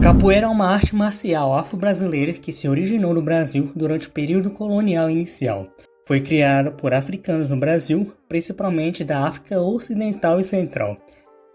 capoeira é uma arte marcial afro-brasileira que se originou no Brasil durante o período colonial inicial. Foi criada por africanos no Brasil, principalmente da África Ocidental e Central.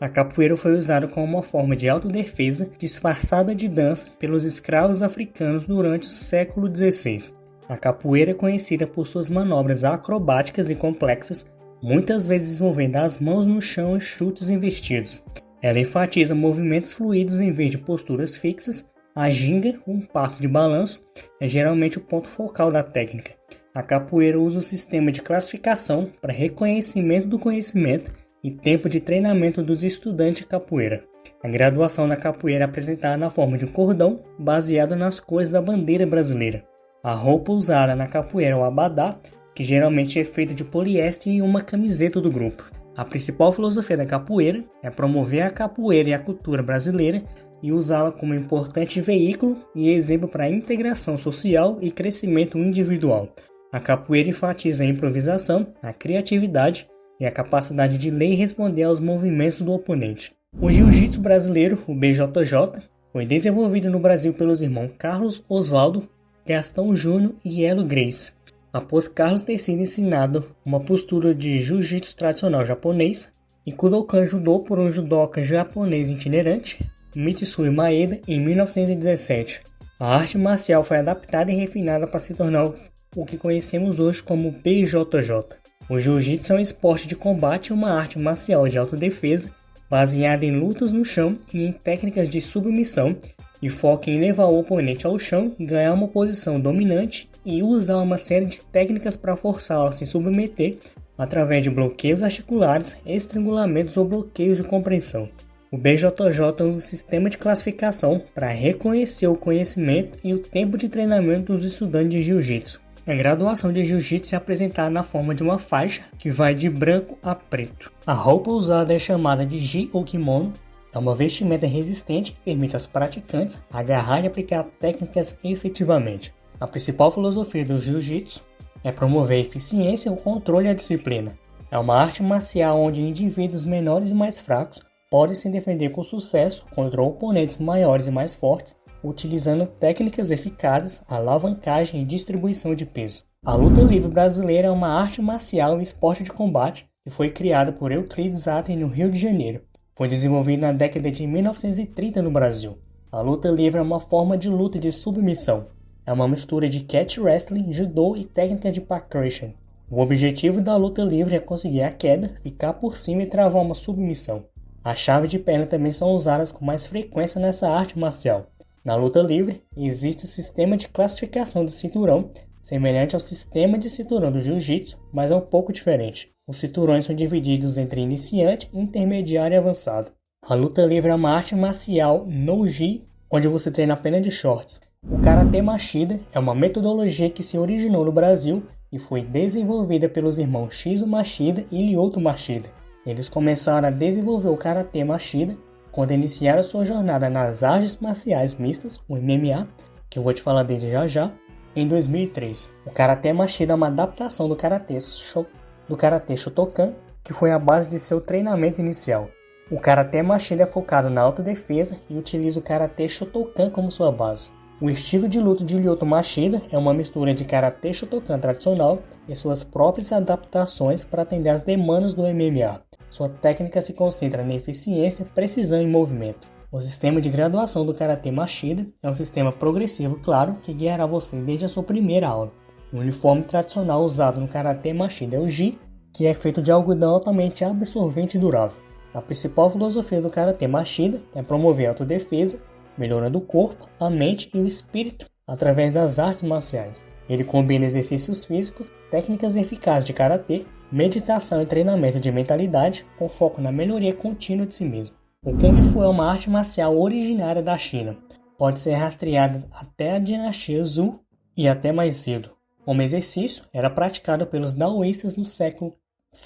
A capoeira foi usada como uma forma de autodefesa disfarçada de dança pelos escravos africanos durante o século XVI. A capoeira é conhecida por suas manobras acrobáticas e complexas, muitas vezes envolvendo as mãos no chão e chutes invertidos. Ela enfatiza movimentos fluidos em vez de posturas fixas. A ginga, um passo de balanço, é geralmente o ponto focal da técnica. A capoeira usa o sistema de classificação para reconhecimento do conhecimento e tempo de treinamento dos estudantes de capoeira. A graduação da capoeira é apresentada na forma de um cordão baseado nas cores da bandeira brasileira. A roupa usada na capoeira é o abadá, que geralmente é feito de poliéster e uma camiseta do grupo. A principal filosofia da capoeira é promover a capoeira e a cultura brasileira e usá-la como importante veículo e exemplo para a integração social e crescimento individual. A capoeira enfatiza a improvisação, a criatividade e a capacidade de ler e responder aos movimentos do oponente. O jiu-jitsu brasileiro, o BJJ, foi desenvolvido no Brasil pelos irmãos Carlos Oswaldo, Gastão Júnior e Hélio Gracie. Após Carlos ter sido ensinado uma postura de jiu-jitsu tradicional japonês e Kudokan Judô por um judoca japonês itinerante, Mitsui Maeda, em 1917. A arte marcial foi adaptada e refinada para se tornar o que conhecemos hoje como BJJ. O jiu-jitsu é um esporte de combate e uma arte marcial de autodefesa baseada em lutas no chão e em técnicas de submissão e foca em levar o oponente ao chão, ganhar uma posição dominante e usar uma série de técnicas para forçá-lo a se submeter através de bloqueios articulares, estrangulamentos ou bloqueios de compreensão. O BJJ usa o sistema de classificação para reconhecer o conhecimento e o tempo de treinamento dos estudantes de jiu-jitsu. A graduação de jiu-jitsu é apresentada na forma de uma faixa que vai de branco a preto. A roupa usada é chamada de gi ou kimono. É uma vestimenta resistente que permite aos praticantes agarrar e aplicar técnicas efetivamente. A principal filosofia do jiu-jitsu é promover a eficiência, o controle e a disciplina. É uma arte marcial onde indivíduos menores e mais fracos podem se defender com sucesso contra oponentes maiores e mais fortes, utilizando técnicas eficazes, alavancagem e distribuição de peso. A luta livre brasileira é uma arte marcial e esporte de combate que foi criada por Euclides Atem no Rio de Janeiro. Foi desenvolvido na década de 1930 no Brasil. A luta livre é uma forma de luta de submissão. É uma mistura de catch wrestling, judô e técnica de percussion. O objetivo da luta livre é conseguir a queda, ficar por cima e travar uma submissão. As chaves de perna também são usadas com mais frequência nessa arte marcial. Na luta livre, existe o sistema de classificação do cinturão, semelhante ao sistema de cinturão do jiu-jitsu, mas é um pouco diferente. Os cinturões são divididos entre iniciante, intermediário e avançado. A luta livre é uma arte marcial no-gi, onde você treina apenas de shorts. O Karatê Machida é uma metodologia que se originou no Brasil e foi desenvolvida pelos irmãos Shizu Machida e Lyoto Machida. Eles começaram a desenvolver o Karatê Machida quando iniciaram sua jornada nas artes marciais mistas, o MMA, que eu vou te falar dele já já, em 2003. O Karatê Machida é uma adaptação do Karatê Shotokan, que foi a base de seu treinamento inicial. O Karatê Machida é focado na autodefesa e utiliza o Karatê Shotokan como sua base. O estilo de luta de Lyoto Machida é uma mistura de Karatê Shotokan tradicional e suas próprias adaptações para atender às demandas do MMA. Sua técnica se concentra na eficiência, precisão e movimento. O sistema de graduação do Karatê Machida é um sistema progressivo claro que guiará você desde a sua primeira aula. O uniforme tradicional usado no Karatê Machida é o gi, que é feito de algodão altamente absorvente e durável. A principal filosofia do Karatê Machida é promover a autodefesa, melhorando o corpo, a mente e o espírito através das artes marciais. Ele combina exercícios físicos, técnicas eficazes de karatê, meditação e treinamento de mentalidade com foco na melhoria contínua de si mesmo. O Kung Fu é uma arte marcial originária da China. Pode ser rastreada até a dinastia Zhou e até mais cedo. Como exercício, era praticado pelos daoístas no século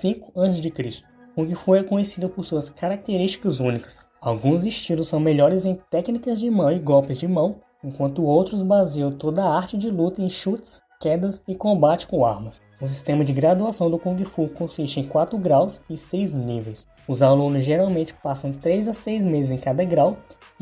V a.C. Kung Fu é conhecido por suas características únicas. Alguns estilos são melhores em técnicas de mão e golpes de mão, enquanto outros baseiam toda a arte de luta em chutes, quedas e combate com armas. O sistema de graduação do Kung Fu consiste em 4 graus e 6 níveis. Os alunos geralmente passam 3 a 6 meses em cada grau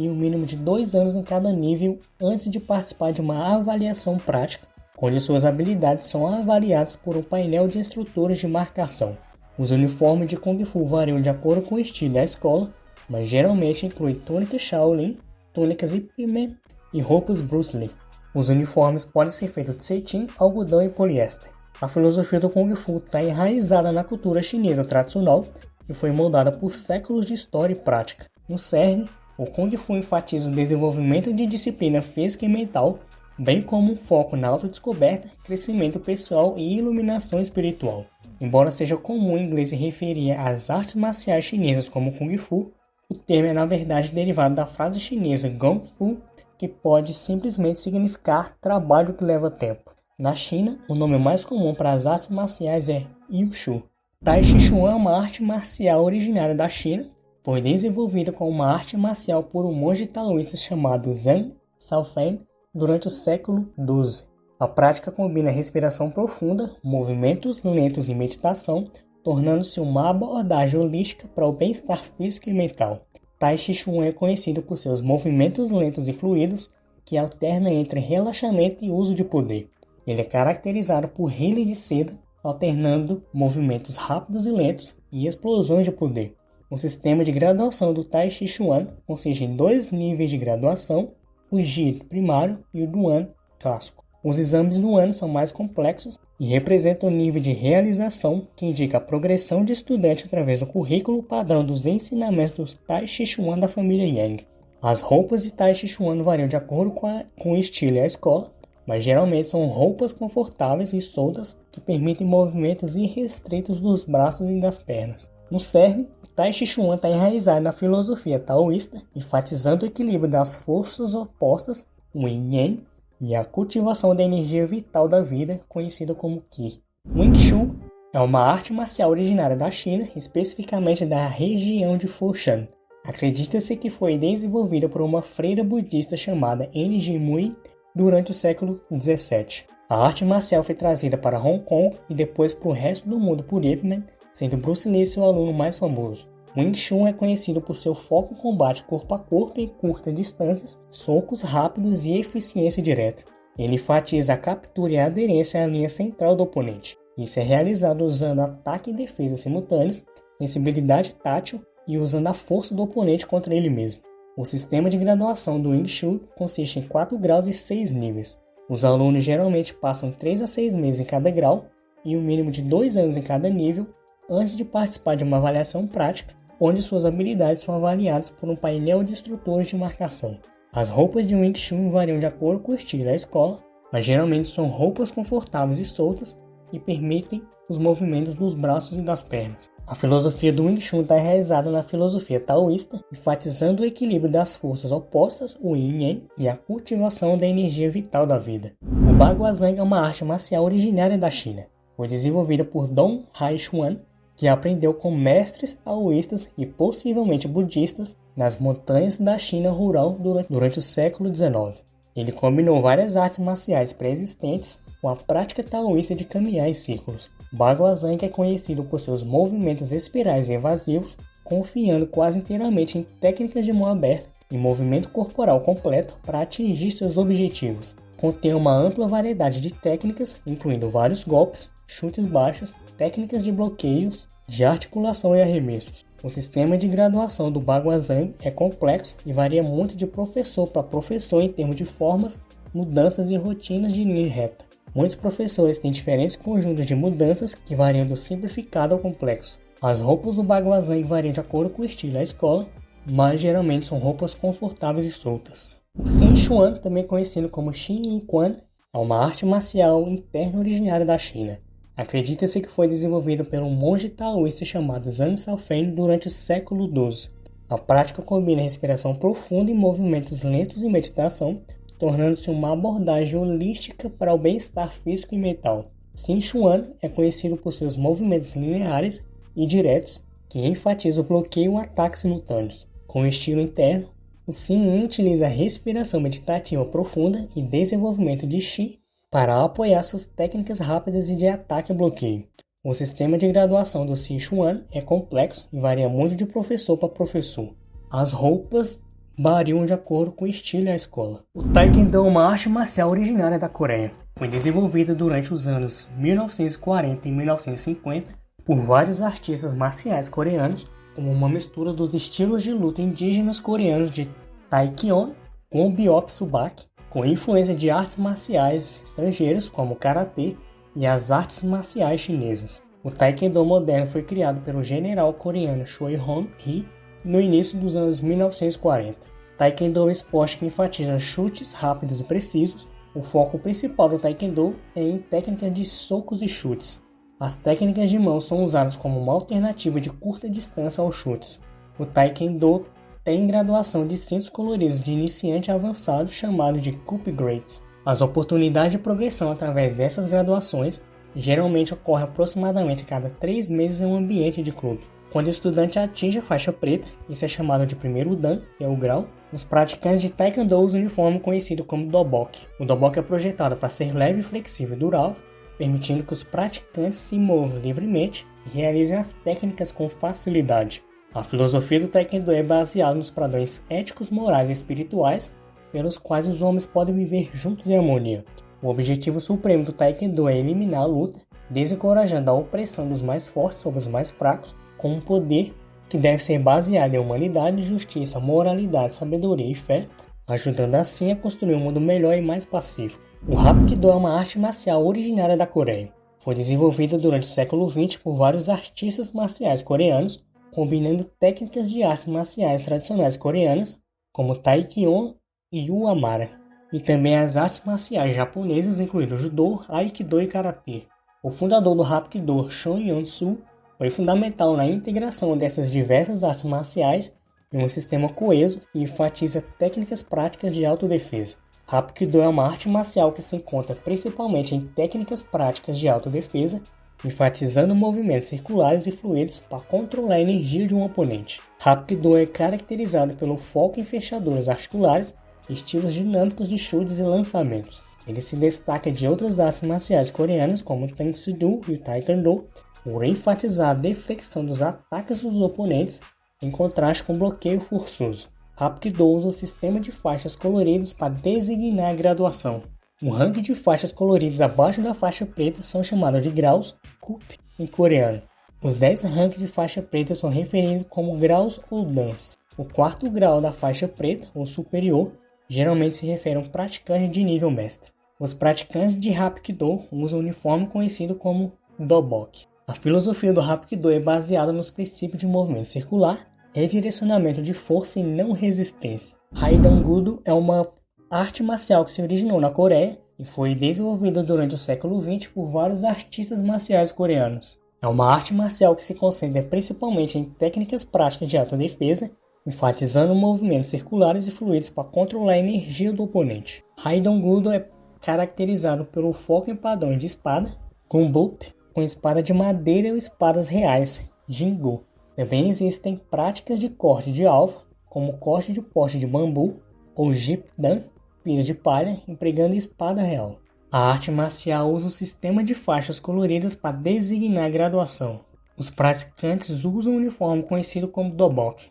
e um mínimo de 2 anos em cada nível antes de participar de uma avaliação prática, onde suas habilidades são avaliadas por um painel de instrutores de marcação. Os uniformes de Kung Fu variam de acordo com o estilo da escola, mas geralmente incluem túnicas Shaolin, túnicas Ip Man e roupas Bruce Lee. Os uniformes podem ser feitos de cetim, algodão e poliéster. A filosofia do Kung Fu está enraizada na cultura chinesa tradicional e foi moldada por séculos de história e prática. No cerne, o Kung Fu enfatiza o desenvolvimento de disciplina física e mental, bem como um foco na autodescoberta, crescimento pessoal e iluminação espiritual. Embora seja comum em inglês se referir às artes marciais chinesas como Kung Fu, o termo é na verdade derivado da frase chinesa Gong Fu, que pode simplesmente significar trabalho que leva tempo. Na China, o nome mais comum para as artes marciais é Wushu. Tai Chi Chuan é uma arte marcial originária da China, foi desenvolvida como uma arte marcial por um monge taoísta chamado Zhang Shaofeng durante o século XII. A prática combina respiração profunda, movimentos lentos e meditação, tornando-se uma abordagem holística para o bem-estar físico e mental. Tai Chi Chuan é conhecido por seus movimentos lentos e fluidos, que alternam entre relaxamento e uso de poder. Ele é caracterizado por rilha de seda, alternando movimentos rápidos e lentos e explosões de poder. O sistema de graduação do Tai Chi Chuan consiste em 2 níveis de graduação, o Ji primário e o Duan clássico. Os exames do ano são mais complexos e representam o nível de realização que indica a progressão de estudante através do currículo padrão dos ensinamentos do Tai Chi Chuan da família Yang. As roupas de Tai Chi Chuan variam de acordo com o estilo e a escola, mas geralmente são roupas confortáveis e soltas que permitem movimentos irrestritos dos braços e das pernas. No cerne, o Tai Chi Chuan está enraizado na filosofia taoísta, enfatizando o equilíbrio das forças opostas, o Yin Yang, e a cultivação da energia vital da vida, conhecida como Qi. Wing Chun é uma arte marcial originária da China, especificamente da região de Foshan. Acredita-se que foi desenvolvida por uma freira budista chamada N.G. Mui durante o século XVII. A arte marcial foi trazida para Hong Kong e depois para o resto do mundo por Ip Man, sendo Bruce Lee seu aluno mais famoso. Wing Chun é conhecido por seu foco em combate corpo a corpo em curtas distâncias, socos rápidos e eficiência direta. Ele enfatiza a captura e a aderência à linha central do oponente. Isso é realizado usando ataque e defesa simultâneos, sensibilidade tátil e usando a força do oponente contra ele mesmo. O sistema de graduação do Wing Chun consiste em 4 graus e 6 níveis. Os alunos geralmente passam 3 a 6 meses em cada grau e um mínimo de 2 anos em cada nível antes de participar de uma avaliação prática, onde suas habilidades são avaliadas por um painel de instrutores de marcação. As roupas de Wing Chun variam de acordo com o estilo da escola, mas geralmente são roupas confortáveis e soltas e permitem os movimentos dos braços e das pernas. A filosofia do Wing Chun está enraizada na filosofia taoísta, enfatizando o equilíbrio das forças opostas, o Yin Yang, e a cultivação da energia vital da vida. O Baguazhang é uma arte marcial originária da China. Foi desenvolvida por Dong Haixuan, que aprendeu com mestres taoístas e possivelmente budistas nas montanhas da China rural durante o século XIX. Ele combinou várias artes marciais pré-existentes com a prática taoísta de caminhar em círculos. Baguazhang é conhecido por seus movimentos espirais e evasivos, confiando quase inteiramente em técnicas de mão aberta e movimento corporal completo para atingir seus objetivos. Contém uma ampla variedade de técnicas, incluindo vários golpes, chutes baixos, técnicas de bloqueios, de articulação e arremessos. O sistema de graduação do Baguazhang é complexo e varia muito de professor para professor em termos de formas, mudanças e rotinas de linha reta. Muitos professores têm diferentes conjuntos de mudanças que variam do simplificado ao complexo. As roupas do Baguazhang variam de acordo com o estilo da escola, mas geralmente são roupas confortáveis e soltas. O Xin Chuan, também conhecido como Xin Yin Quan, é uma arte marcial interna originária da China. Acredita-se que foi desenvolvido por um monge taoísta chamado Zhang Shaofeng durante o século XII. A prática combina respiração profunda e movimentos lentos e meditação, tornando-se uma abordagem holística para o bem-estar físico e mental. Xin Chuan é conhecido por seus movimentos lineares e diretos, que enfatizam o bloqueio e o ataque simultâneos. Com estilo interno, o Xin Yin utiliza a respiração meditativa profunda e desenvolvimento de Qi para apoiar suas técnicas rápidas e de ataque e bloqueio. O sistema de graduação do Xin Chuan é complexo e varia muito de professor para professor. As roupas variam de acordo com o estilo e a escola. O Taekwondo é uma arte marcial originária da Coreia. Foi desenvolvida durante os anos 1940 e 1950 por vários artistas marciais coreanos, como uma mistura dos estilos de luta indígenas coreanos de Taekwondo com Biop Subak, com influência de artes marciais estrangeiras como o Karatê e as artes marciais chinesas. O Taekwondo moderno foi criado pelo general coreano Choi Hong-hee no início dos anos 1940. Taekwondo é um esporte que enfatiza chutes rápidos e precisos. O foco principal do Taekwondo é em técnicas de socos e chutes. As técnicas de mão são usadas como uma alternativa de curta distância aos chutes. O Taekwondo tem graduação de cintos coloridos de iniciante avançado chamado de Cup Grades. As oportunidades de progressão através dessas graduações geralmente ocorrem aproximadamente a cada 3 meses em um ambiente de clube. Quando o estudante atinge a faixa preta, isso é chamado de primeiro dan, que é o grau, os praticantes de Taekwondo usam um uniforme conhecido como dobok. O dobok é projetado para ser leve, flexível e durável, permitindo que os praticantes se movam livremente e realizem as técnicas com facilidade. A filosofia do Taekwondo é baseada nos padrões éticos, morais e espirituais pelos quais os homens podem viver juntos em harmonia. O objetivo supremo do Taekwondo é eliminar a luta, desencorajando a opressão dos mais fortes sobre os mais fracos, com um poder que deve ser baseado em humanidade, justiça, moralidade, sabedoria e fé, ajudando assim a construir um mundo melhor e mais pacífico. O Hapkido é uma arte marcial originária da Coreia. Foi desenvolvida durante o século XX por vários artistas marciais coreanos, combinando técnicas de artes marciais tradicionais coreanas, como Taekwondo e Uemara, e também as artes marciais japonesas, incluindo Judô, Aikido e Karatê. O fundador do Hapkido, Chon Yong-soo, foi fundamental na integração dessas diversas artes marciais em um sistema coeso que enfatiza técnicas práticas de autodefesa. Hapkido é uma arte marcial que se encontra principalmente em técnicas práticas de autodefesa, enfatizando movimentos circulares e fluidos para controlar a energia de um oponente. Hapkido é caracterizado pelo foco em fechaduras articulares, estilos dinâmicos de chutes e lançamentos. Ele se destaca de outras artes marciais coreanas como o Tang-soo e o Taekwondo, por enfatizar a deflexão dos ataques dos oponentes em contraste com o bloqueio forçoso. Hapkido usa o sistema de faixas coloridas para designar a graduação. O ranking de faixas coloridas abaixo da faixa preta são chamados de graus, Kup, em coreano. Os 10 ranks de faixa preta são referidos como graus ou dans. O quarto grau da faixa preta, ou superior, geralmente se refere a um praticante de nível mestre. Os praticantes de Hapkido usam um uniforme conhecido como dobok. A filosofia do Hapkido é baseada nos princípios de movimento circular, redirecionamento de força e não resistência. Haidangudo é uma arte marcial que se originou na Coreia e foi desenvolvida durante o século XX por vários artistas marciais coreanos. É uma arte marcial que se concentra principalmente em técnicas práticas de autodefesa, enfatizando movimentos circulares e fluidos para controlar a energia do oponente. Haidangudo é caracterizado pelo foco em padrões de espada, gunbop, com espada de madeira ou espadas reais, Jingu. Também existem práticas de corte de alvo, como corte de poste de bambu ou jipdan, pilha de palha, empregando espada real. A arte marcial usa um sistema de faixas coloridas para designar a graduação. Os praticantes usam um uniforme conhecido como dobok.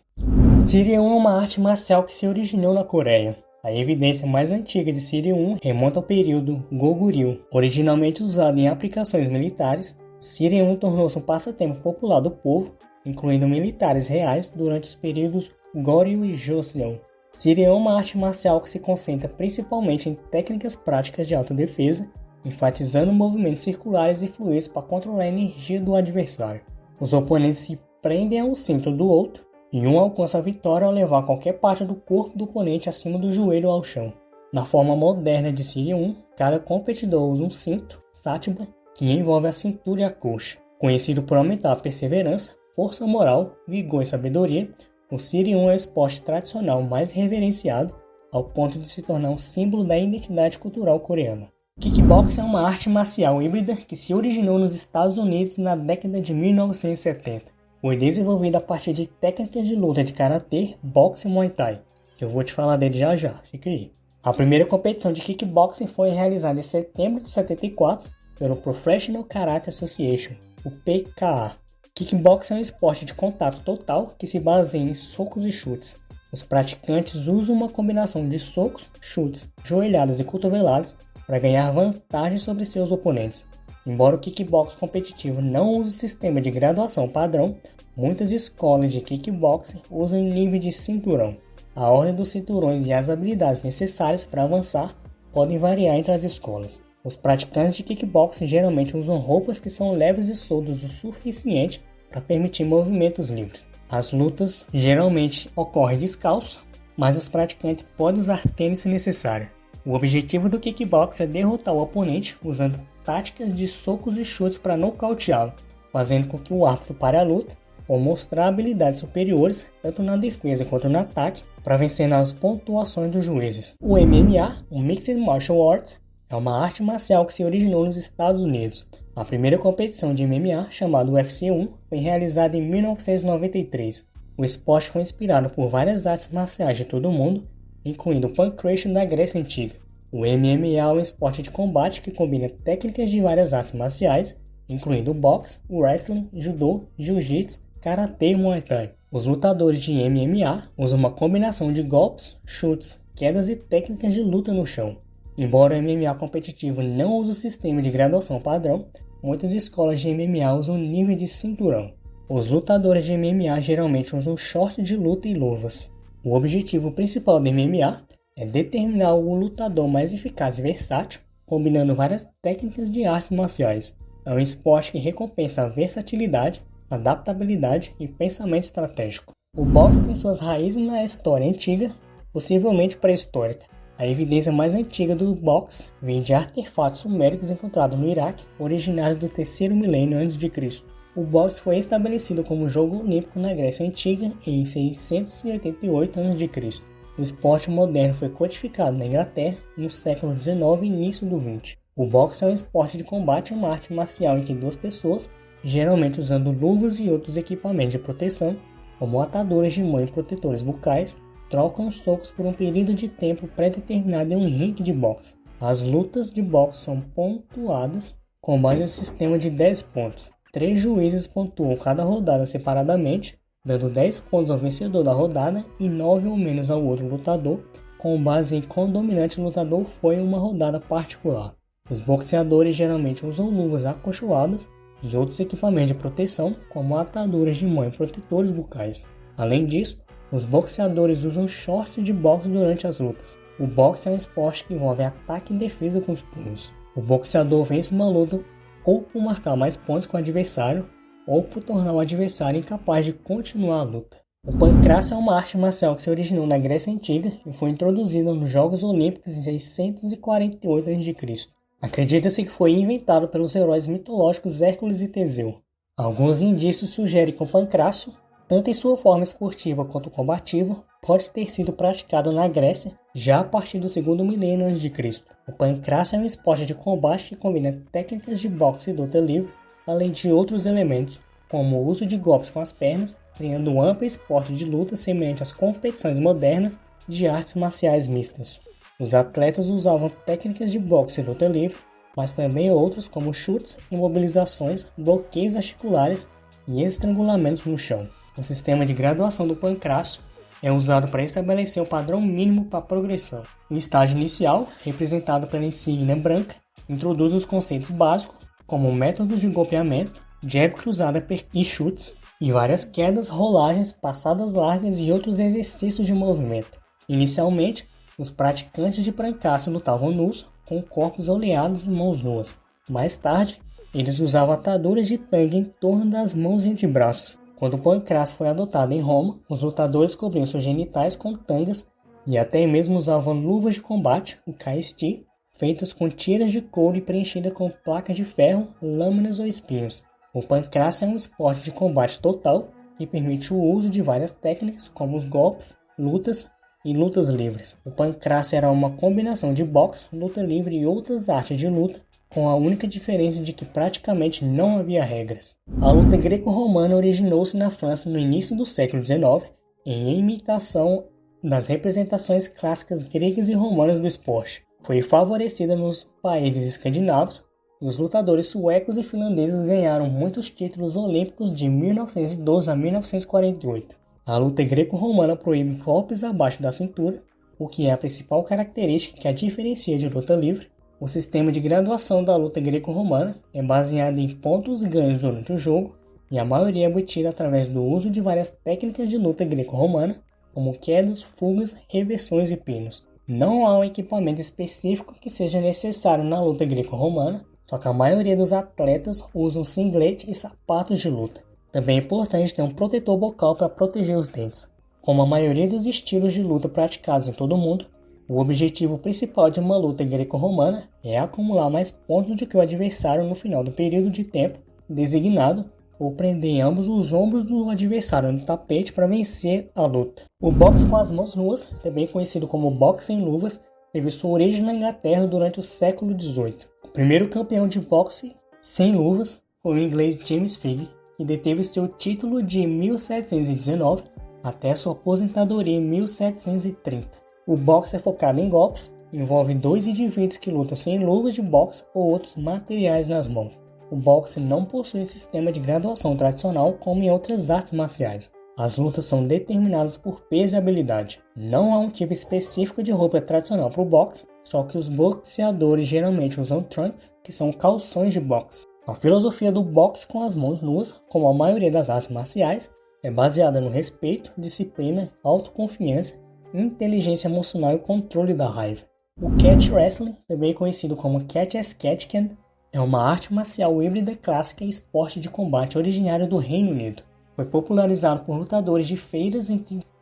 Siryeon é uma arte marcial que se originou na Coreia. A evidência mais antiga de Siryeon remonta ao período Goguryeo. Originalmente usado em aplicações militares, Siryeon tornou-se um passatempo popular do povo, incluindo militares reais durante os períodos Goryeo e Joseon. Siryeon é uma arte marcial que se concentra principalmente em técnicas práticas de autodefesa, enfatizando movimentos circulares e fluidos para controlar a energia do adversário. Os oponentes se prendem ao cinto do outro, e um alcança a vitória ao levar qualquer parte do corpo do oponente acima do joelho ao chão. Na forma moderna de Siryeon, cada competidor usa um cinto, Satba, que envolve a cintura e a coxa. Conhecido por aumentar a perseverança, força moral, vigor e sabedoria, o Siryeon é o esporte tradicional mais reverenciado, ao ponto de se tornar um símbolo da identidade cultural coreana. Kickboxing é uma arte marcial híbrida que se originou nos Estados Unidos na década de 1970. Foi desenvolvida a partir de técnicas de luta de karatê, boxe e muay thai, que eu vou te falar dele já já, fica aí. A primeira competição de kickboxing foi realizada em setembro de 74 pelo Professional Karate Association, o PKA. Kickboxing é um esporte de contato total que se baseia em socos e chutes. Os praticantes usam uma combinação de socos, chutes, joelhadas e cotoveladas para ganhar vantagem sobre seus oponentes. Embora o kickbox competitivo não use o sistema de graduação padrão, muitas escolas de kickboxing usam nível de cinturão. A ordem dos cinturões e as habilidades necessárias para avançar podem variar entre as escolas. Os praticantes de kickboxing geralmente usam roupas que são leves e soltas o suficiente para permitir movimentos livres. As lutas geralmente ocorrem descalço, mas os praticantes podem usar tênis se necessário. O objetivo do kickboxing é derrotar o oponente usando táticas de socos e chutes para nocauteá-lo, fazendo com que o árbitro pare a luta ou mostrar habilidades superiores tanto na defesa quanto no ataque para vencer nas pontuações dos juízes. O MMA, o Mixed Martial Arts, é uma arte marcial que se originou nos Estados Unidos. A primeira competição de MMA, chamada UFC 1, foi realizada em 1993. O esporte foi inspirado por várias artes marciais de todo o mundo, incluindo o pancration da Grécia Antiga. O MMA é um esporte de combate que combina técnicas de várias artes marciais, incluindo o boxe, o wrestling, judô, jiu-jitsu, karatê e muay thai. Os lutadores de MMA usam uma combinação de golpes, chutes, quedas e técnicas de luta no chão. Embora o MMA competitivo não use o sistema de graduação padrão, muitas escolas de MMA usam nível de cinturão. Os lutadores de MMA geralmente usam shorts de luta e luvas. O objetivo principal do MMA é determinar o lutador mais eficaz e versátil, combinando várias técnicas de artes marciais. É um esporte que recompensa a versatilidade, adaptabilidade e pensamento estratégico. O boxe tem suas raízes na história antiga, possivelmente pré-histórica. A evidência mais antiga do boxe vem de artefatos suméricos encontrados no Iraque, originários do terceiro milênio a.C. O boxe foi estabelecido como jogo olímpico na Grécia Antiga em 688 a.C. O esporte moderno foi codificado na Inglaterra no século XIX e início do XX. O boxe é um esporte de combate, uma arte marcial em que duas pessoas, geralmente usando luvas e outros equipamentos de proteção, como ataduras de mão e protetores bucais, trocam os socos por um período de tempo pré-determinado em um ringue de boxe. As lutas de boxe são pontuadas com base no sistema de 10 pontos. 3 juízes pontuam cada rodada separadamente, dando 10 pontos ao vencedor da rodada e 9 ou menos ao outro lutador, com base em quão dominante o lutador foi em uma rodada particular. Os boxeadores geralmente usam luvas acolchoadas e outros equipamentos de proteção, como ataduras de mão e protetores bucais. Além disso, os boxeadores usam shorts de boxe durante as lutas. O boxe é um esporte que envolve ataque e defesa com os punhos. O boxeador vence uma luta ou por marcar mais pontos com o adversário, ou por tornar o adversário incapaz de continuar a luta. O pancrácio é uma arte marcial que se originou na Grécia Antiga e foi introduzida nos Jogos Olímpicos em 648 a.C. Acredita-se que foi inventado pelos heróis mitológicos Hércules e Teseu. Alguns indícios sugerem que o pancrácio, tanto em sua forma esportiva quanto combativa, pode ter sido praticado na Grécia já a partir do segundo milênio a.C. O pancrácio é um esporte de combate que combina técnicas de boxe e luta livre, além de outros elementos, como o uso de golpes com as pernas, criando um amplo esporte de luta semelhante às competições modernas de artes marciais mistas. Os atletas usavam técnicas de boxe e luta livre, mas também outros como chutes, imobilizações, bloqueios articulares e estrangulamentos no chão. O sistema de graduação do pancrácio é usado para estabelecer o padrão mínimo para a progressão. O estágio inicial, representado pela insígnia branca, introduz os conceitos básicos, como métodos de golpeamento, jab cruzada e chutes, e várias quedas, rolagens, passadas largas e outros exercícios de movimento. Inicialmente, os praticantes de pancrácio lutavam nus, com corpos oleados e mãos nuas. Mais tarde, eles usavam ataduras de tanga em torno das mãos e antebraços. Quando o pancrácio foi adotado em Roma, os lutadores cobriam seus genitais com tangas e até mesmo usavam luvas de combate, o caesti, feitas com tiras de couro e preenchidas com placas de ferro, lâminas ou espinhos. O pancrácio é um esporte de combate total que permite o uso de várias técnicas como os golpes, lutas e lutas livres. O pancrácio era uma combinação de boxe, luta livre e outras artes de luta, com a única diferença de que praticamente não havia regras. A luta greco-romana originou-se na França no início do século XIX, em imitação das representações clássicas gregas e romanas do esporte. Foi favorecida nos países escandinavos, e os lutadores suecos e finlandeses ganharam muitos títulos olímpicos de 1912 a 1948. A luta greco-romana proíbe golpes abaixo da cintura, o que é a principal característica que a diferencia de luta livre. O sistema de graduação da luta greco-romana é baseado em pontos ganhos durante o jogo, e a maioria é obtida através do uso de várias técnicas de luta greco-romana, como quedas, fugas, reversões e pinos. Não há um equipamento específico que seja necessário na luta greco-romana, só que a maioria dos atletas usam singlet e sapatos de luta. Também é importante ter um protetor bucal para proteger os dentes. Como a maioria dos estilos de luta praticados em todo o mundo, o objetivo principal de uma luta greco-romana é acumular mais pontos do que o adversário no final do período de tempo designado, ou prender ambos os ombros do adversário no tapete para vencer a luta. O boxe com as mãos nuas, também conhecido como boxe sem luvas, teve sua origem na Inglaterra durante o século XVIII. O primeiro campeão de boxe sem luvas foi o inglês James Figg, que deteve seu título de 1719 até sua aposentadoria em 1730. O boxe é focado em golpes, envolve dois indivíduos que lutam sem luvas de boxe ou outros materiais nas mãos. O boxe não possui sistema de graduação tradicional como em outras artes marciais. As lutas são determinadas por peso e habilidade. Não há um tipo específico de roupa tradicional para o boxe, só que os boxeadores geralmente usam trunks, que são calções de boxe. A filosofia do boxe com as mãos nuas, como a maioria das artes marciais, é baseada no respeito, disciplina, autoconfiança, inteligência emocional e controle da raiva. O catch wrestling, também conhecido como catch as catch-can, é uma arte marcial híbrida clássica e esporte de combate originário do Reino Unido. Foi popularizado por lutadores de feiras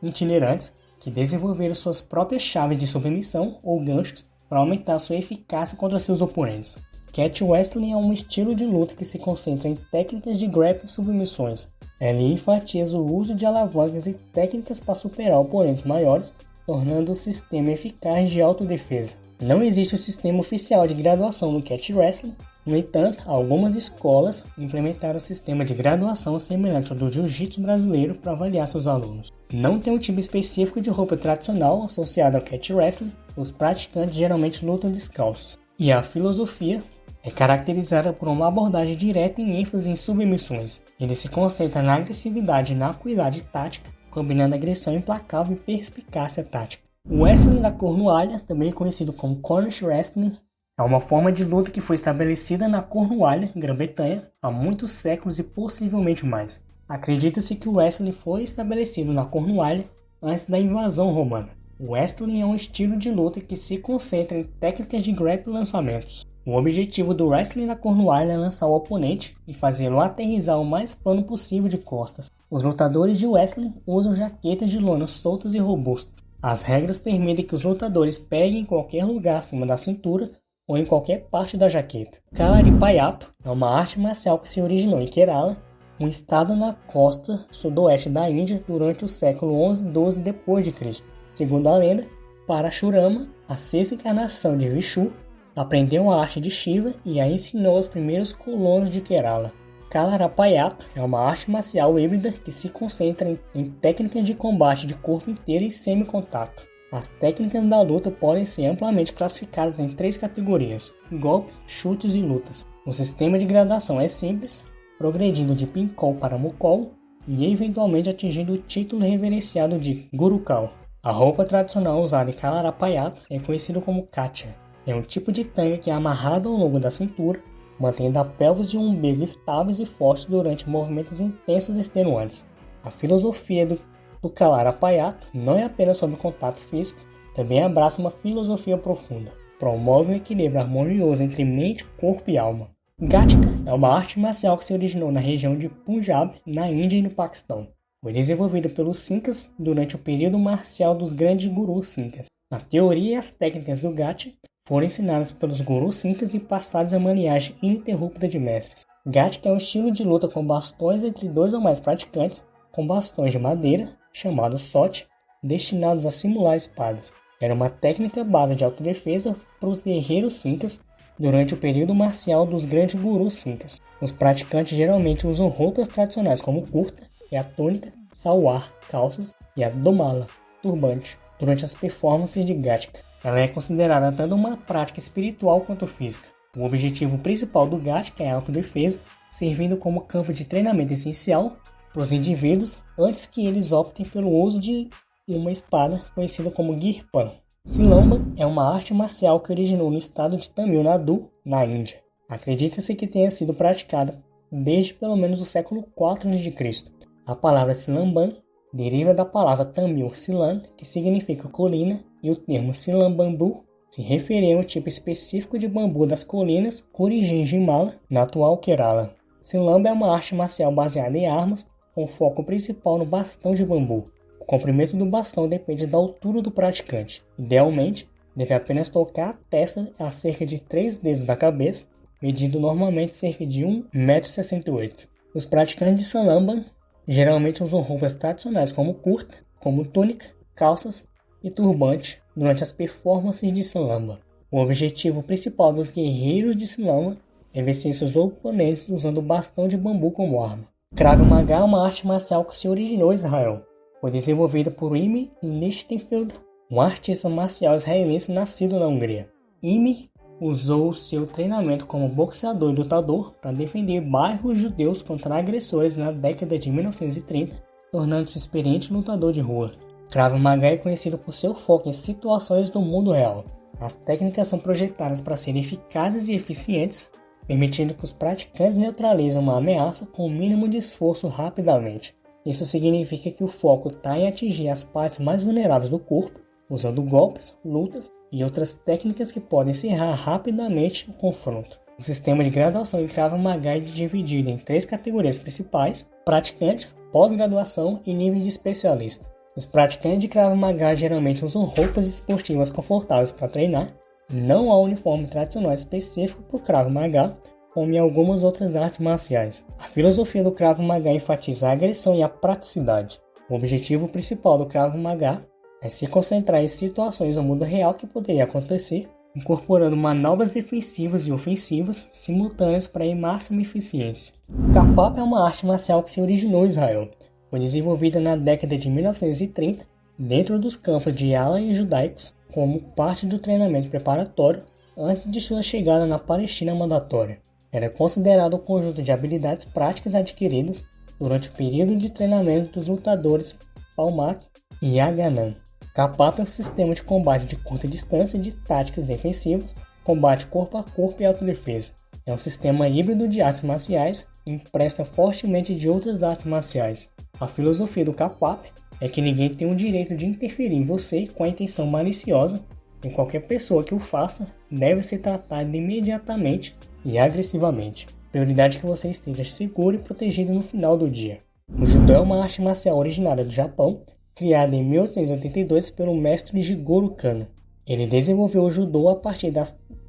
itinerantes que desenvolveram suas próprias chaves de submissão ou ganchos para aumentar sua eficácia contra seus oponentes. Catch wrestling é um estilo de luta que se concentra em técnicas de grappling e submissões. Ela enfatiza o uso de alavancas e técnicas para superar oponentes maiores, tornando o sistema eficaz de autodefesa. Não existe um sistema oficial de graduação no catch wrestling. No entanto, algumas escolas implementaram um sistema de graduação semelhante ao do jiu-jitsu brasileiro para avaliar seus alunos. Não tem um tipo específico de roupa tradicional associado ao catch wrestling, os praticantes geralmente lutam descalços. E a filosofia é caracterizada por uma abordagem direta e ênfase em submissões. Ele se concentra na agressividade e na acuidade tática, combinando agressão implacável e perspicácia tática. O wrestling da Cornualha, também conhecido como Cornish Wrestling, é uma forma de luta que foi estabelecida na Cornualha, Grã-Bretanha, há muitos séculos e possivelmente mais. Acredita-se que o wrestling foi estabelecido na Cornualha antes da invasão romana. O wrestling é um estilo de luta que se concentra em técnicas de grappling e lançamentos. O objetivo do wrestling da Cornualha é lançar o oponente e fazê-lo aterrissar o mais plano possível de costas. Os lutadores de wrestling usam jaquetas de lona soltas e robustas. As regras permitem que os lutadores peguem em qualquer lugar acima da cintura ou em qualquer parte da jaqueta. Kalarippayattu é uma arte marcial que se originou em Kerala, um estado na costa sudoeste da Índia durante o século XI-XII d.C. Segundo a lenda, Parashurama, a sexta encarnação de Vishnu, aprendeu a arte de Shiva e a ensinou aos primeiros colonos de Kerala. Kalarippayattu é uma arte marcial híbrida que se concentra em técnicas de combate de corpo inteiro e semi-contato. As técnicas da luta podem ser amplamente classificadas em 3 categorias: golpes, chutes e lutas. O sistema de graduação é simples, progredindo de Pinkol para Mukol e eventualmente atingindo o título reverenciado de Gurukul. A roupa tradicional usada em Kalarippayattu é conhecida como kacha. É um tipo de tanga que é amarrado ao longo da cintura, mantendo a pelvis e o umbigo estáveis e fortes durante movimentos intensos e extenuantes. A filosofia do Kalarippayattu não é apenas sobre contato físico, também abraça uma filosofia profunda. Promove um equilíbrio harmonioso entre mente, corpo e alma. Gatka é uma arte marcial que se originou na região de Punjab, na Índia e no Paquistão. Foi desenvolvida pelos Sinkas durante o período marcial dos grandes gurus Sinkas. A teoria e as técnicas do Gatka foram ensinadas pelos gurus Sinkas e passadas a maniagem ininterrupta de mestres. Gatka é um estilo de luta com bastões entre 2 ou mais praticantes, com bastões de madeira, chamados sot, destinados a simular espadas. Era uma técnica base de autodefesa para os guerreiros Sinkas durante o período marcial dos grandes gurus Sinkas. Os praticantes geralmente usam roupas tradicionais como kurta e a túnica, salwar, calças e a domala, turbante, durante as performances de Gatka. Ela é considerada tanto uma prática espiritual quanto física. O objetivo principal do Gatka é a autodefesa, servindo como campo de treinamento essencial para os indivíduos antes que eles optem pelo uso de uma espada conhecida como Girpan. Silamba é uma arte marcial que originou no estado de Tamil Nadu, na Índia. Acredita-se que tenha sido praticada desde pelo menos o século IV a.C. A palavra Silamban deriva da palavra Tamil Silan, que significa colina, e o termo Silambambu se refere a um tipo específico de bambu das colinas Kuriji-Jimala, na atual Kerala. Silamba é uma arte marcial baseada em armas, com foco principal no bastão de bambu. O comprimento do bastão depende da altura do praticante. Idealmente, deve apenas tocar a testa a cerca de 3 dedos da cabeça, medindo normalmente cerca de 1,68 m. Os praticantes de Silamba geralmente usam roupas tradicionais como curta, como túnica, calças e turbante durante as performances de Silamba. O objetivo principal dos guerreiros de Silamba é vencer seus oponentes usando o bastão de bambu como arma. Krav Maga é uma arte marcial que se originou em Israel. Foi desenvolvida por Imi Lichtenfeld, um artista marcial israelense nascido na Hungria. Imi usou seu treinamento como boxeador e lutador para defender bairros judeus contra agressores na década de 1930, tornando-se experiente lutador de rua. Krav Maga é conhecido por seu foco em situações do mundo real. As técnicas são projetadas para serem eficazes e eficientes, permitindo que os praticantes neutralizem uma ameaça com o mínimo de esforço rapidamente. Isso significa que o foco está em atingir as partes mais vulneráveis do corpo, usando golpes, lutas e outras técnicas que podem encerrar rapidamente o confronto. O sistema de graduação em Krav Maga é dividido em 3 categorias principais: praticante, pós-graduação e nível de especialista. Os praticantes de Krav Maga geralmente usam roupas esportivas confortáveis para treinar. Não há uniforme tradicional específico para o Krav Maga, como em algumas outras artes marciais. A filosofia do Krav Maga enfatiza a agressão e a praticidade. O objetivo principal do Krav Maga é se concentrar em situações no mundo real que poderiam acontecer, incorporando manobras defensivas e ofensivas simultâneas para a máxima eficiência. O Kapap é uma arte marcial que se originou em Israel. Foi desenvolvida na década de 1930 dentro dos campos de ala e judaicos como parte do treinamento preparatório antes de sua chegada na Palestina mandatória. Era considerado um conjunto de habilidades práticas adquiridas durante o período de treinamento dos lutadores Palmak e Haganan. Kapap é um sistema de combate de curta distância de táticas defensivas, combate corpo a corpo e autodefesa. É um sistema híbrido de artes marciais e empresta fortemente de outras artes marciais. A filosofia do Kapap é que ninguém tem o direito de interferir em você com a intenção maliciosa, e qualquer pessoa que o faça deve ser tratada imediatamente e agressivamente. Prioridade é que você esteja seguro e protegido no final do dia. O judô é uma arte marcial originária do Japão, criada em 1882 pelo mestre Jigoro Kano. Ele desenvolveu o judô a partir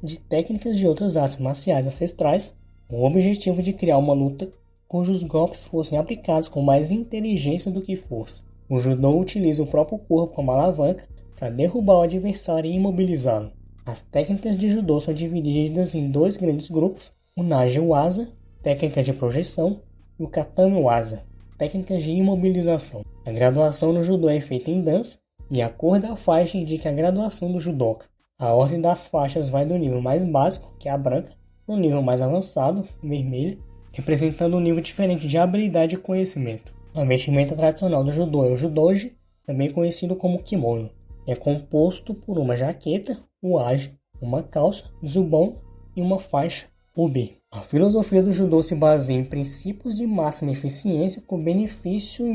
de técnicas de outras artes marciais ancestrais, com o objetivo de criar uma luta cujos golpes fossem aplicados com mais inteligência do que força. O judô utiliza o próprio corpo como alavanca para derrubar o adversário e imobilizá-lo. As técnicas de judô são divididas em 2 grandes grupos: o Naji-waza, técnica de projeção, e o Katami-waza, técnicas de imobilização. A graduação no judô é feita em dança, e a cor da faixa indica a graduação do judoca. A ordem das faixas vai do nível mais básico, que é a branca, para o nível mais avançado, vermelho, representando um nível diferente de habilidade e conhecimento. A vestimenta tradicional do judô é o judoji, também conhecido como kimono. É composto por uma jaqueta, uage, uma calça, zubão e uma faixa, ubi. A filosofia do judô se baseia em princípios de máxima eficiência com benefício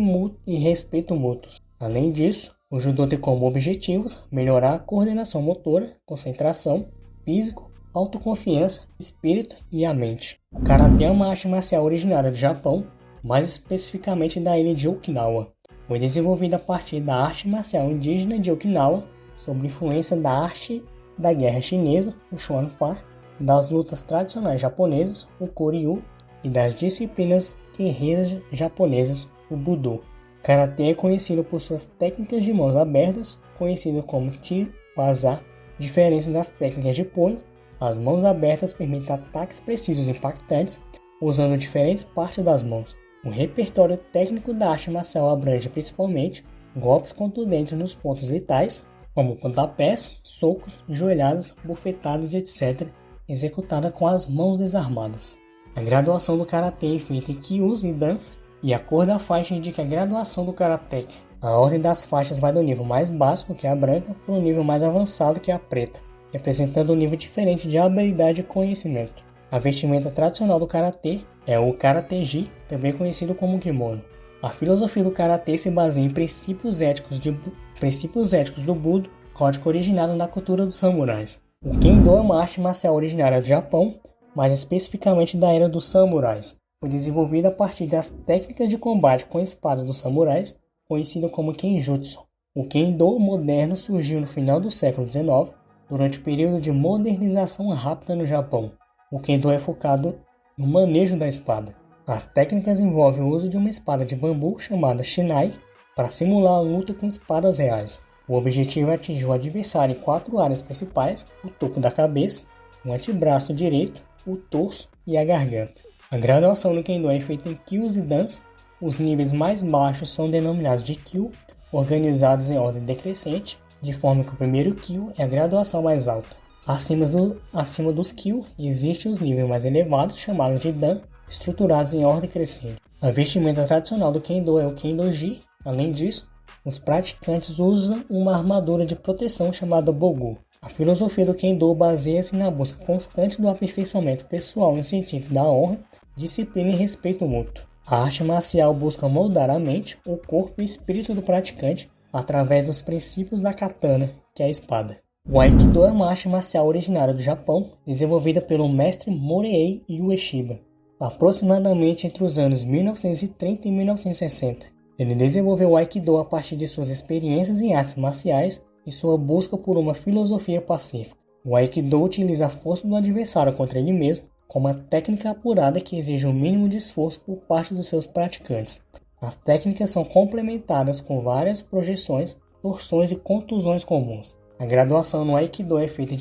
e respeito mútuos. Além disso, o judô tem como objetivos melhorar a coordenação motora, concentração, físico, autoconfiança, espírito e a mente. O karatê é uma arte marcial originária do Japão, mais especificamente da ilha de Okinawa. Foi desenvolvida a partir da arte marcial indígena de Okinawa, sob influência da arte da guerra chinesa, o Xuanfa, das lutas tradicionais japonesas, o Koryu, e das disciplinas guerreiras japonesas, o Budo. O karatê é conhecido por suas técnicas de mãos abertas, conhecido como Ti-Waza. Diferente das técnicas de punho, as mãos abertas permitem ataques precisos e impactantes, usando diferentes partes das mãos. O repertório técnico da arte marcial abrange principalmente golpes contundentes nos pontos vitais, como pontapés, socos, joelhadas, bufetadas e etc., executada com as mãos desarmadas. A graduação do karatê é feita em kyus e dança, e a cor da faixa indica a graduação do karateka. A ordem das faixas vai do nível mais básico, que é a branca, para o nível mais avançado, que é a preta, representando um nível diferente de habilidade e conhecimento. A vestimenta tradicional do karatê é o karatê-gi, também conhecido como kimono. A filosofia do karatê se baseia em princípios éticos do Budo, código originado na cultura dos samurais. O Kendo é uma arte marcial originária do Japão, mais especificamente da era dos samurais. Foi desenvolvida a partir das técnicas de combate com espada dos samurais, conhecido como Kenjutsu. O Kendo moderno surgiu no final do século XIX, durante o período de modernização rápida no Japão. O Kendo é focado no manejo da espada. As técnicas envolvem o uso de uma espada de bambu chamada Shinai para simular a luta com espadas reais. O objetivo é atingir o adversário em 4 áreas principais: o topo da cabeça, o antebraço direito, o torso e a garganta. A graduação no Kendo é feita em Kyus e Dans. Os níveis mais baixos são denominados de Kyu, organizados em ordem decrescente, de forma que o primeiro Kyu é a graduação mais alta. Acima dos Kyu existem os níveis mais elevados, chamados de Dan, estruturados em ordem crescente. A vestimenta tradicional do Kendo é o Kendo-ji. Além disso, os praticantes usam uma armadura de proteção chamada Bogu. A filosofia do Kendo baseia-se na busca constante do aperfeiçoamento pessoal no sentido da honra, disciplina e respeito mútuo. A arte marcial busca moldar a mente, o corpo e o espírito do praticante através dos princípios da katana, que é a espada. O Aikido é uma arte marcial originária do Japão, desenvolvida pelo mestre Morihei Ueshiba, aproximadamente entre os anos 1930 e 1960. Ele desenvolveu o Aikido a partir de suas experiências em artes marciais e sua busca por uma filosofia pacífica. O Aikido utiliza a força do adversário contra ele mesmo como uma técnica apurada que exige um mínimo de esforço por parte dos seus praticantes. As técnicas são complementadas com várias projeções, torções e contusões comuns. A graduação no Aikido é feita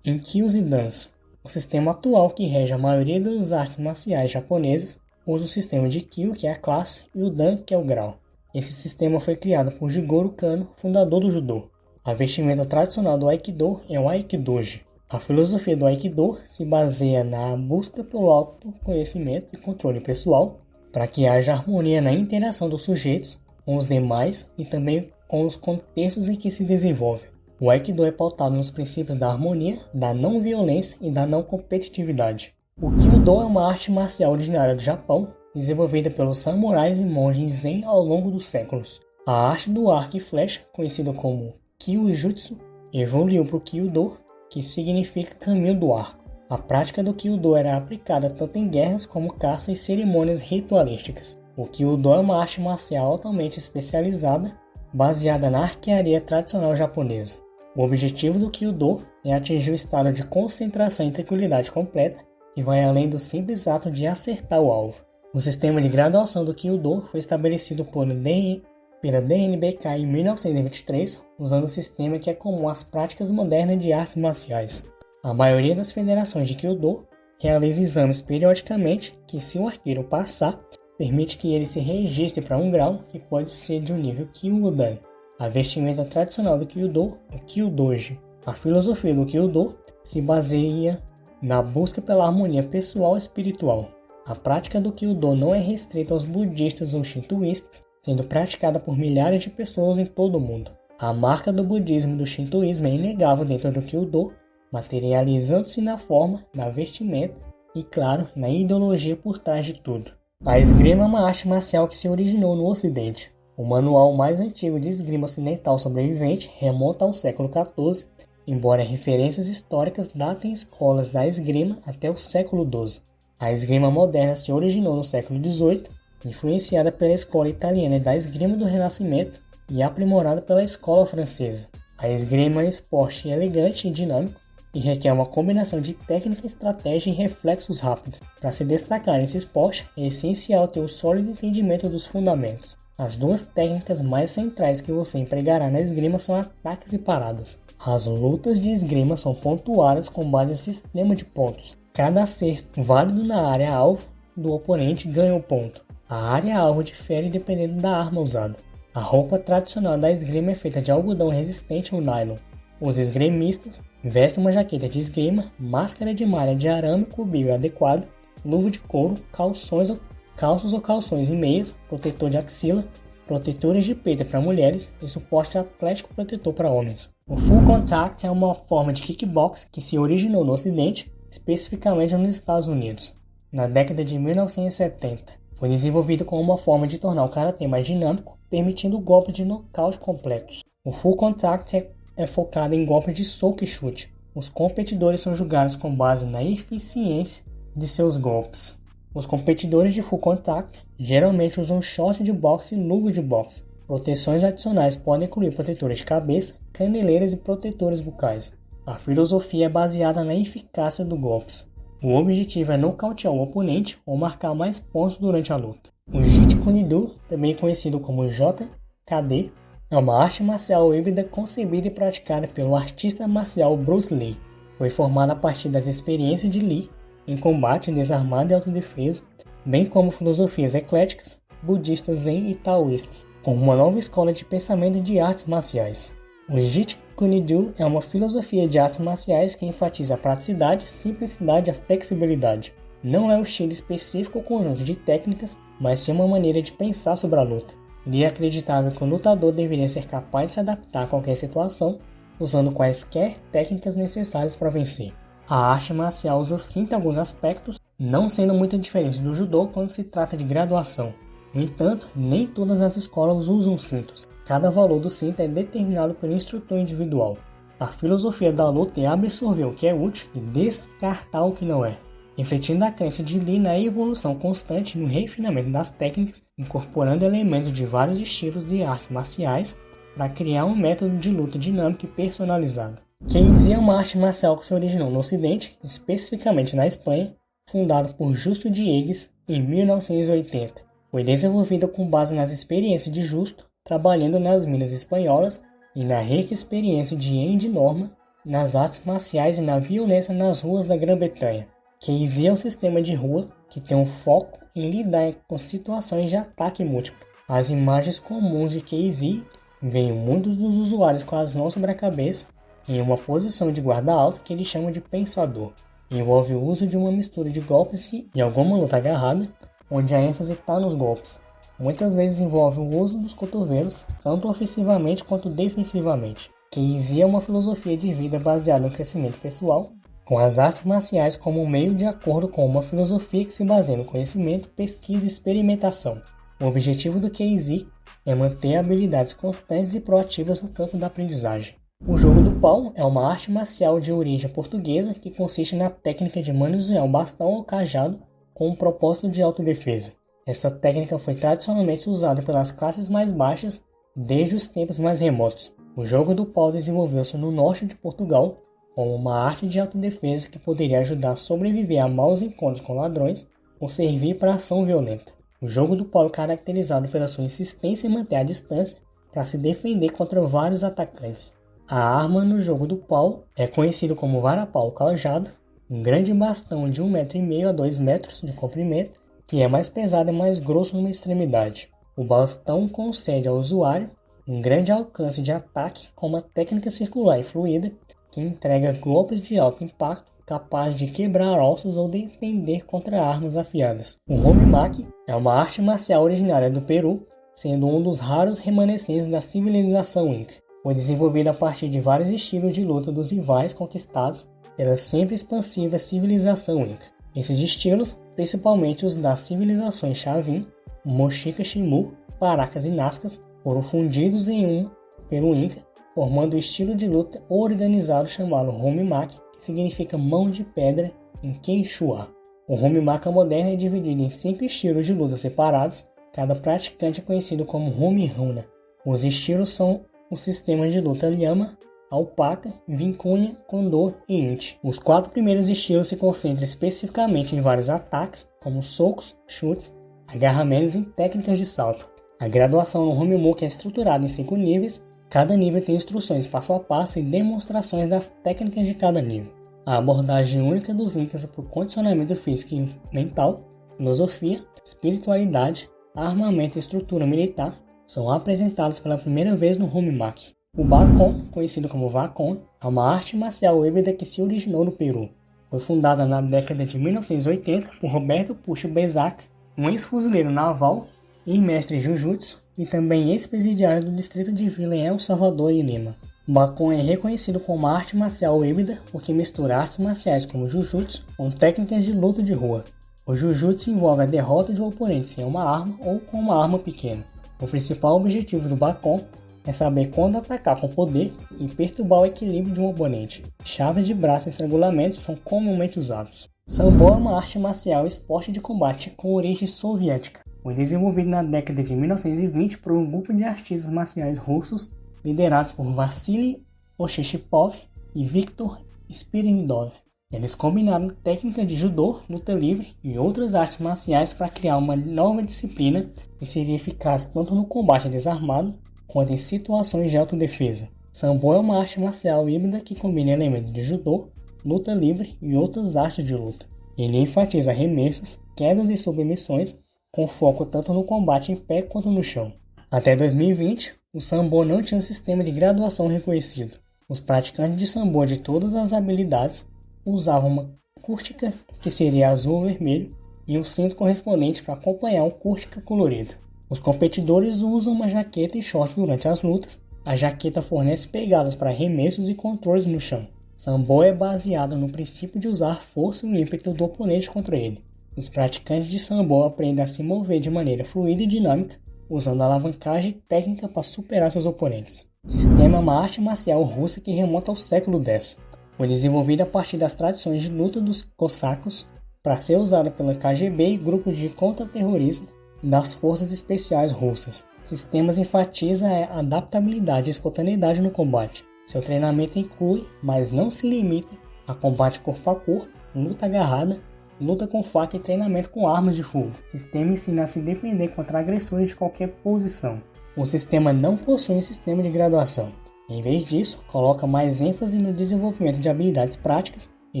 em Kyus e Dans. O sistema atual que rege a maioria das artes marciais japonesas usa o sistema de Kyu, que é a classe, e o Dan, que é o grau. Esse sistema foi criado por Jigoro Kano, fundador do Judô. A vestimenta tradicional do Aikido é o Aikidoji. A filosofia do Aikido se baseia na busca pelo autoconhecimento e controle pessoal, para que haja harmonia na interação dos sujeitos com os demais e também com os contextos em que se desenvolve. O Aikido é pautado nos princípios da harmonia, da não violência e da não competitividade. O Kyudo é uma arte marcial originária do Japão, desenvolvida pelos samurais e monges zen ao longo dos séculos. A arte do arco e flecha, conhecida como Kyujutsu, evoluiu para o Kyudo, que significa caminho do arco. A prática do Kyudo era aplicada tanto em guerras como caça e cerimônias ritualísticas. O Kyudo é uma arte marcial altamente especializada, baseada na arquearia tradicional japonesa. O objetivo do Kyudo é atingir o estado de concentração e tranquilidade completa, que vai além do simples ato de acertar o alvo. O sistema de graduação do Kyudo foi estabelecido pela DNBK em 1923, usando o sistema que é comum às práticas modernas de artes marciais. A maioria das federações de Kyudo realiza exames periodicamente que, se o arqueiro passar, permite que ele se registre para um grau que pode ser de um nível Kyudan. A vestimenta tradicional do Kyudo é o Kyudoji. A filosofia do Kyudo se baseia na busca pela harmonia pessoal e espiritual. A prática do Kyudo não é restrita aos budistas ou shintoístas, sendo praticada por milhares de pessoas em todo o mundo. A marca do budismo e do shintoísmo é inegável dentro do Kyudo, materializando-se na forma, na vestimenta e, claro, na ideologia por trás de tudo. A esgrima é uma arte marcial que se originou no Ocidente. O manual mais antigo de esgrima ocidental sobrevivente remonta ao século XIV, embora referências históricas datem escolas da esgrima até o século XII. A esgrima moderna se originou no século XVIII, influenciada pela escola italiana da esgrima do Renascimento e aprimorada pela escola francesa. A esgrima é um esporte elegante e dinâmico e requer uma combinação de técnica, estratégia e reflexos rápidos. Para se destacar nesse esporte, é essencial ter um sólido entendimento dos fundamentos. As duas técnicas mais centrais que você empregará na esgrima são ataques e paradas. As lutas de esgrima são pontuadas com base em sistema de pontos. Cada acerto válido na área-alvo do oponente ganha um ponto. A área-alvo difere dependendo da arma usada. A roupa tradicional da esgrima é feita de algodão resistente ou nylon. Os esgrimistas vestem uma jaqueta de esgrima, máscara de malha de arame cobrir adequado, luva de couro, calções ou calços ou calções e meias, protetor de axila, protetores de peito para mulheres e suporte atlético protetor para homens. O Full Contact é uma forma de kickbox que se originou no Ocidente, especificamente nos Estados Unidos, na década de 1970. Foi desenvolvido como uma forma de tornar o karatê mais dinâmico, permitindo golpes de nocaute completos. O Full Contact é focado em golpes de soco e chute. Os competidores são julgados com base na eficiência de seus golpes. Os competidores de Full Contact geralmente usam short de boxe e luva de boxe. Proteções adicionais podem incluir protetores de cabeça, caneleiras e protetores bucais. A filosofia é baseada na eficácia dos golpes. O objetivo é nocautear o oponente ou marcar mais pontos durante a luta. O Jeet Kune Do, também conhecido como JKD, é uma arte marcial híbrida concebida e praticada pelo artista marcial Bruce Lee. Foi formada a partir das experiências de Lee em combate, desarmado e autodefesa, bem como filosofias ecléticas, budistas zen e taoístas, como uma nova escola de pensamento de artes marciais. O Jeet Kune Do é uma filosofia de artes marciais que enfatiza a praticidade, simplicidade e a flexibilidade. Não é um estilo específico ou conjunto de técnicas, mas sim uma maneira de pensar sobre a luta. Lee acreditava que o lutador deveria ser capaz de se adaptar a qualquer situação, usando quaisquer técnicas necessárias para vencer. A arte marcial usa cinta em alguns aspectos, não sendo muito diferente do judô quando se trata de graduação. No entanto, nem todas as escolas usam cintos. Cada valor do cinto é determinado pelo instrutor individual. A filosofia da luta é absorver o que é útil e descartar o que não é, refletindo a crença de Lee na evolução constante e no refinamento das técnicas, incorporando elementos de vários estilos de artes marciais para criar um método de luta dinâmico e personalizado. Keizi é uma arte marcial que se originou no Ocidente, especificamente na Espanha, fundada por Justo Diegues em 1980. Foi desenvolvida com base nas experiências de Justo, trabalhando nas minas espanholas, e na rica experiência de Andy Norman nas artes marciais e na violência nas ruas da Grã-Bretanha. Keizi é um sistema de rua que tem um foco em lidar com situações de ataque múltiplo. As imagens comuns de Keizi veem muitos dos usuários com as mãos sobre a cabeça em uma posição de guarda alta que eles chamam de pensador. Envolve o uso de uma mistura de golpes e alguma luta agarrada, onde a ênfase está nos golpes. Muitas vezes envolve o uso dos cotovelos, tanto ofensivamente quanto defensivamente. Keizi é uma filosofia de vida baseada no crescimento pessoal, com as artes marciais como um meio de acordo com uma filosofia que se baseia no conhecimento, pesquisa e experimentação. O objetivo do Keizi é manter habilidades constantes e proativas no campo da aprendizagem. O jogo do pau é uma arte marcial de origem portuguesa que consiste na técnica de manusear um bastão ou cajado com um propósito de autodefesa. Essa técnica foi tradicionalmente usada pelas classes mais baixas desde os tempos mais remotos. O jogo do pau desenvolveu-se no norte de Portugal como uma arte de autodefesa que poderia ajudar a sobreviver a maus encontros com ladrões ou servir para ação violenta. O jogo do pau é caracterizado pela sua insistência em manter a distância para se defender contra vários atacantes. A arma no jogo do pau é conhecido como vara-pau cajado, um grande bastão de 1,5 m a 2 metros de comprimento, que é mais pesado e mais grosso numa extremidade. O bastão concede ao usuário um grande alcance de ataque com uma técnica circular e fluida que entrega golpes de alto impacto capazes de quebrar ossos ou defender contra armas afiadas. O Homemaki é uma arte marcial originária do Peru, sendo um dos raros remanescentes da civilização Inca. Foi desenvolvido a partir de vários estilos de luta dos rivais conquistados pela sempre expansiva civilização Inca. Esses estilos, principalmente os das civilizações Chavin, Mochica Chimu, Paracas e Nazcas, foram fundidos em um pelo Inca, formando o estilo de luta organizado chamado Homemaki, que significa mão de pedra em Quechua. O Homemaki moderno é dividido em 5 estilos de luta separados, cada praticante é conhecido como Home-Runa. Os estilos são os sistemas de luta Llama, Alpaca, Vincunha, Condor e Inti. Os 4 primeiros estilos se concentram especificamente em vários ataques, como socos, chutes, agarramentos e técnicas de salto. A graduação no Homemaki é estruturada em 5 níveis, cada nível tem instruções passo a passo e demonstrações das técnicas de cada nível. A abordagem única dos Incas para o condicionamento físico e mental, filosofia, espiritualidade, armamento e estrutura militar são apresentados pela primeira vez no Homemaki. O Bakon, conhecido como Vakon, é uma arte marcial híbrida que se originou no Peru. Foi fundada na década de 1980 por Roberto Pucho Bezac um ex-fuzileiro naval e mestre em Jujutsu, e também ex-presidiário do distrito de Vila em El Salvador e Lima. Bacon é reconhecido como uma arte marcial híbrida porque mistura artes marciais como Jujutsu com técnicas de luta de rua. O Jujutsu envolve a derrota de um oponente sem uma arma ou com uma arma pequena. O principal objetivo do Bacon é saber quando atacar com poder e perturbar o equilíbrio de um oponente. Chaves de braço e estrangulamentos são comumente usados. Sambo é uma arte marcial e esporte de combate com origens soviéticas. Foi desenvolvido na década de 1920 por um grupo de artistas marciais russos liderados por Vassily Oshechipov e Viktor Spiridov. Eles combinaram técnicas de judô, luta livre e outras artes marciais para criar uma nova disciplina que seria eficaz tanto no combate desarmado quanto em situações de autodefesa. Sambo é uma arte marcial híbrida que combina elementos de judô, luta livre e outras artes de luta. Ele enfatiza arremessos, quedas e submissões, com foco tanto no combate em pé quanto no chão. Até 2020, o Sambo não tinha um sistema de graduação reconhecido. Os praticantes de Sambo de todas as habilidades usavam uma kurtka, que seria azul ou vermelho, e um cinto correspondente para acompanhar um kurtka colorido. Os competidores usam uma jaqueta e short durante as lutas. A jaqueta fornece pegadas para arremessos e controles no chão. Sambo é baseado no princípio de usar força e o ímpeto do oponente contra ele. Os praticantes de Sambo aprendem a se mover de maneira fluida e dinâmica, usando alavancagem e técnica para superar seus oponentes. O sistema é uma arte marcial russa que remonta ao século X. Foi desenvolvida a partir das tradições de luta dos cossacos para ser usada pela KGB e grupos de contra-terrorismo das forças especiais russas. Sistemas enfatiza a adaptabilidade e espontaneidade no combate. Seu treinamento inclui, mas não se limita, a combate corpo a corpo, luta agarrada, luta com faca e treinamento com armas de fogo. O sistema ensina a se defender contra agressores de qualquer posição. O sistema não possui um sistema de graduação. Em vez disso, coloca mais ênfase no desenvolvimento de habilidades práticas e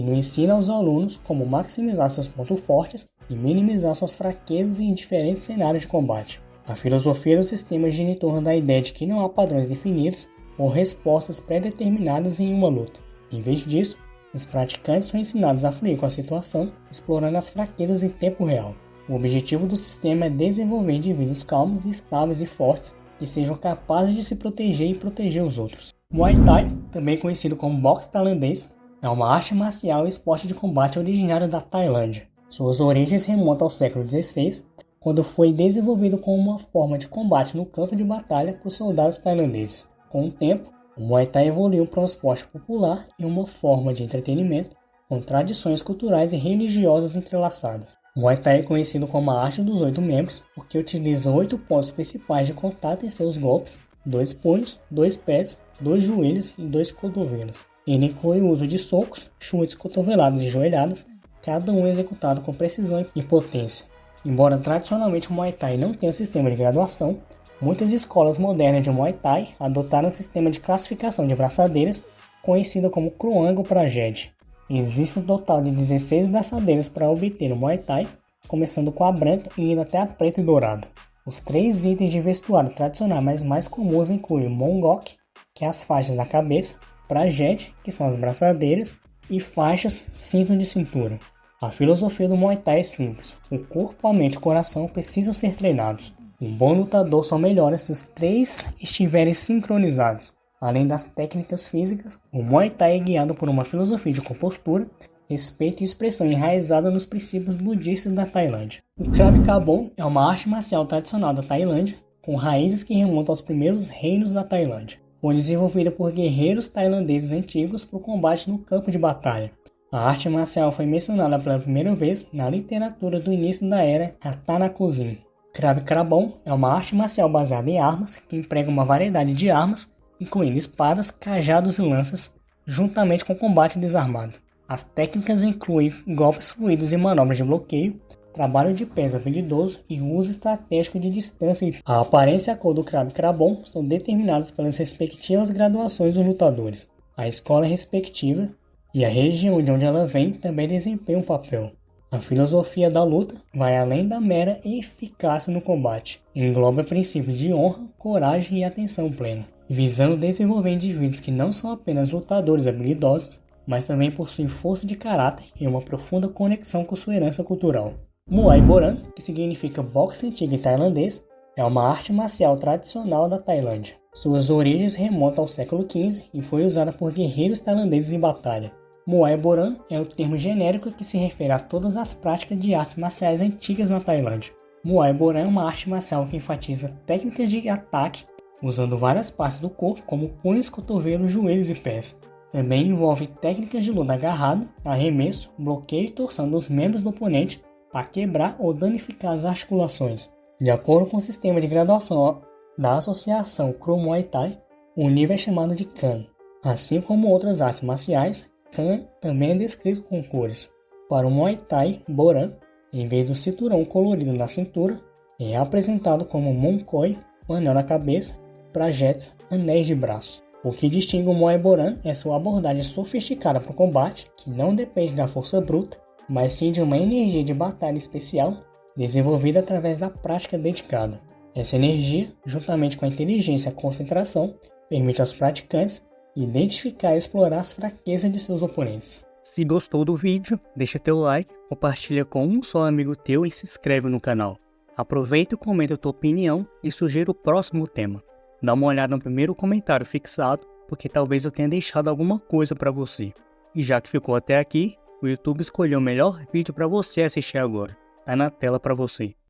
no ensino aos alunos como maximizar seus pontos fortes e minimizar suas fraquezas em diferentes cenários de combate. A filosofia do sistema gira em torno da ideia de que não há padrões definidos ou respostas pré-determinadas em uma luta. Em vez disso, os praticantes são ensinados a fluir com a situação, explorando as fraquezas em tempo real. O objetivo do sistema é desenvolver indivíduos calmos, estáveis e fortes que sejam capazes de se proteger e proteger os outros. Muay Thai, também conhecido como boxe tailandês, é uma arte marcial e esporte de combate originário da Tailândia. Suas origens remontam ao século XVI, quando foi desenvolvido como uma forma de combate no campo de batalha por soldados tailandeses. Com o tempo, o Muay Thai evoluiu para um esporte popular e uma forma de entretenimento, com tradições culturais e religiosas entrelaçadas. O Muay Thai é conhecido como a arte dos 8 membros, porque utiliza 8 pontos principais de contato em seus golpes, 2 punhos, 2 pés, 2 joelhos e 2 cotovelos. Ele inclui o uso de socos, chutes, cotoveladas e joelhadas, cada um executado com precisão e potência. Embora tradicionalmente o Muay Thai não tenha sistema de graduação, muitas escolas modernas de Muay Thai adotaram um sistema de classificação de braçadeiras, conhecido como Kruang ou Prajed. Existe um total de 16 braçadeiras para obter o Muay Thai, começando com a branca e indo até a preta e dourada. Os 3 itens de vestuário tradicionais mais comuns incluem o Mongok, que é as faixas na cabeça, Prajed, que são as braçadeiras, e faixas cinto de cintura. A filosofia do Muay Thai é simples. O corpo, a mente e o coração precisam ser treinados. Um bom lutador só melhora se os 3 estiverem sincronizados. Além das técnicas físicas, o Muay Thai é guiado por uma filosofia de compostura, respeito e expressão enraizada nos princípios budistas da Tailândia. O Krav Kabon é uma arte marcial tradicional da Tailândia, com raízes que remontam aos primeiros reinos da Tailândia. Foi desenvolvida por guerreiros tailandeses antigos para o combate no campo de batalha. A arte marcial foi mencionada pela primeira vez na literatura do início da era Ratanakosin. Krav Kabon é uma arte marcial baseada em armas, que emprega uma variedade de armas, incluindo espadas, cajados e lanças, juntamente com combate desarmado. As técnicas incluem golpes fluidos e manobras de bloqueio, trabalho de pés habilidoso e uso estratégico de distância. A aparência e a cor do Krav Kabon são determinadas pelas respectivas graduações dos lutadores. A escola respectiva e a região de onde ela vem também desempenham um papel. A filosofia da luta vai além da mera eficácia no combate. Engloba princípios de honra, coragem e atenção plena, visando desenvolver indivíduos que não são apenas lutadores habilidosos, mas também possuem força de caráter e uma profunda conexão com sua herança cultural. Muay Boran, que significa boxe antigo em tailandês, é uma arte marcial tradicional da Tailândia. Suas origens remontam ao século XV e foi usada por guerreiros tailandeses em batalha. Muay Boran é o termo genérico que se refere a todas as práticas de artes marciais antigas na Tailândia. Muay Boran é uma arte marcial que enfatiza técnicas de ataque, usando várias partes do corpo, como punhos, cotovelos, joelhos e pés. Também envolve técnicas de luta agarrada, arremesso, bloqueio e torção dos membros do oponente para quebrar ou danificar as articulações. De acordo com o sistema de graduação da Associação Kro Muay Thai, o nível é chamado de Khan. Assim como outras artes marciais, Khan também é descrito com cores. Para o Muay Thai Boran, em vez do cinturão colorido na cintura, é apresentado como Mon Khoi, um anel na cabeça, prajetes, anéis de braço. O que distingue o Muay Boran é sua abordagem sofisticada para o combate, que não depende da força bruta, mas sim de uma energia de batalha especial, desenvolvida através da prática dedicada. Essa energia, juntamente com a inteligência e a concentração, permite aos praticantes identificar e explorar as fraquezas de seus oponentes. Se gostou do vídeo, deixa teu like, compartilha com um só amigo teu e se inscreve no canal. Aproveita e comenta a tua opinião e sugira o próximo tema. Dá uma olhada no primeiro comentário fixado, porque talvez eu tenha deixado alguma coisa para você. E já que ficou até aqui, o YouTube escolheu o melhor vídeo para você assistir agora. Tá na tela para você.